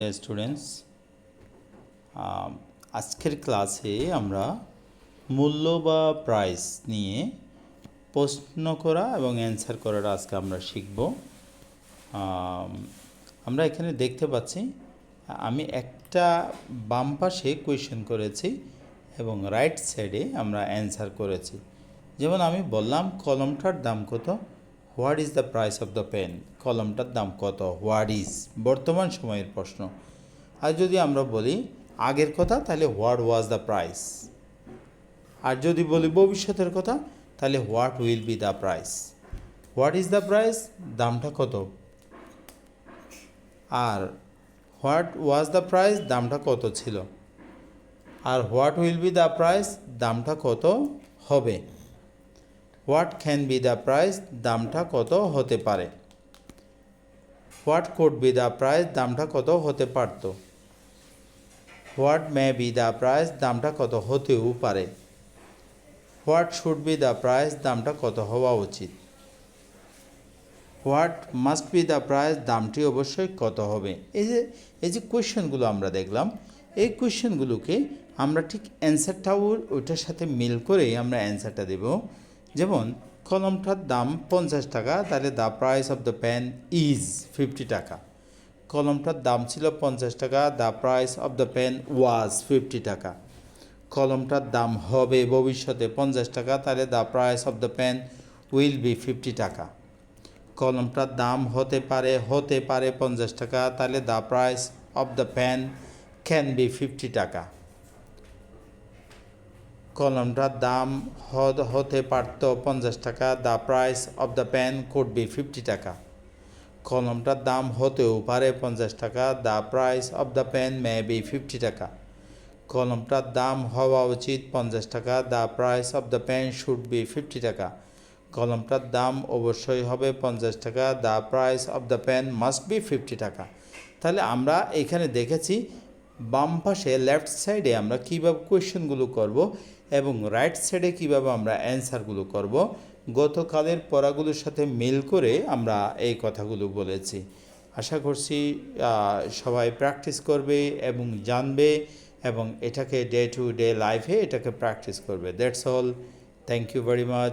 Students, আজকের ক্লাসে আমরা মূল্য বা প্রাইস নিয়ে প্রশ্ন করা এবং অ্যান্সার করার আজকে আমরা শিখব। আমরা এখানে দেখতে পাচ্ছি আমি একটা বাম পাশে কোয়েশ্চেন করেছি এবং রাইট সাইডে আমরা অ্যান্সার করেছি। যেমন আমি বললাম কলমটার দাম কত, what is the price of the pen. কলমটার দাম কত, হোয়াট ইজ বর্তমান সময়ের প্রশ্ন। আর যদি আমরা বলি আগের কথা তাহলে হোয়াট ওয়াজ দ্য প্রাইস, আর যদি বলি ভবিষ্যতের কথা তাহলে what will be the price. What is the price, দামটা কত, আর হোয়াট ওয়াজ দ্য প্রাইস, দামটা কত ছিল, আর what will be the price, দামটা কত হবে। What can be the price, দামটা কত হতে পারে। What could be the price, দামটা কত হতে পারত। What may be the price, দামটা কত হতেও পারে। What should be the price, দামটা কত হওয়া উচিত। What must be the price, দামটি অবশ্যই কত হবে। এই যে কোয়েশ্চেনগুলো আমরা দেখলাম, এই কোয়েশ্চেনগুলোকে আমরা ঠিক অ্যান্সারটাও ওইটার সাথে মিল করেই আমরা অ্যান্সারটা দেব। যেমন কলমটার দাম 50 টাকা, তাহলে the price of the pen is 50 টাকা। কলমটার দাম ছিল 50 টাকা, the price of the pen was 50 টাকা। কলমটার দাম হবে ভবিষ্যতে 50 টাকা, তাহলে the price of the pen will be 50 টাকা। কলমটার দাম হতে পারে 50 টাকা, তাহলে the price of the pen can be 50 টাকা। কলমটার দাম হতে পারত 50 টাকা, the price of the pen could B 50 টাকা। কলমটার দাম হতেও পারে 50 টাকা, the price of the pen may be 50 টাকা। কলমটার দাম হওয়া উচিত 50 টাকা, the price of the pen should be 50 টাকা। কলমটার দাম অবশ্যই হবে 50 টাকা, the price of the pen must be 50 টাকা। তাহলে আমরা এখানে দেখেছি বাম পাশে লেফট সাইডে আমরা কীভাবে কোয়েশ্চেনগুলো করব এবং রাইট সাইডে কীভাবে আমরা অ্যান্সারগুলো করব। গতকালের পড়াগুলোর সাথে মিল করে আমরা এই কথাগুলো বলেছি। আশা করছি সবাই প্র্যাকটিস করবে এবং জানবে এবং এটাকে ডে টু ডে লাইফে এটাকে প্র্যাকটিস করবে। That's all, thank you very much.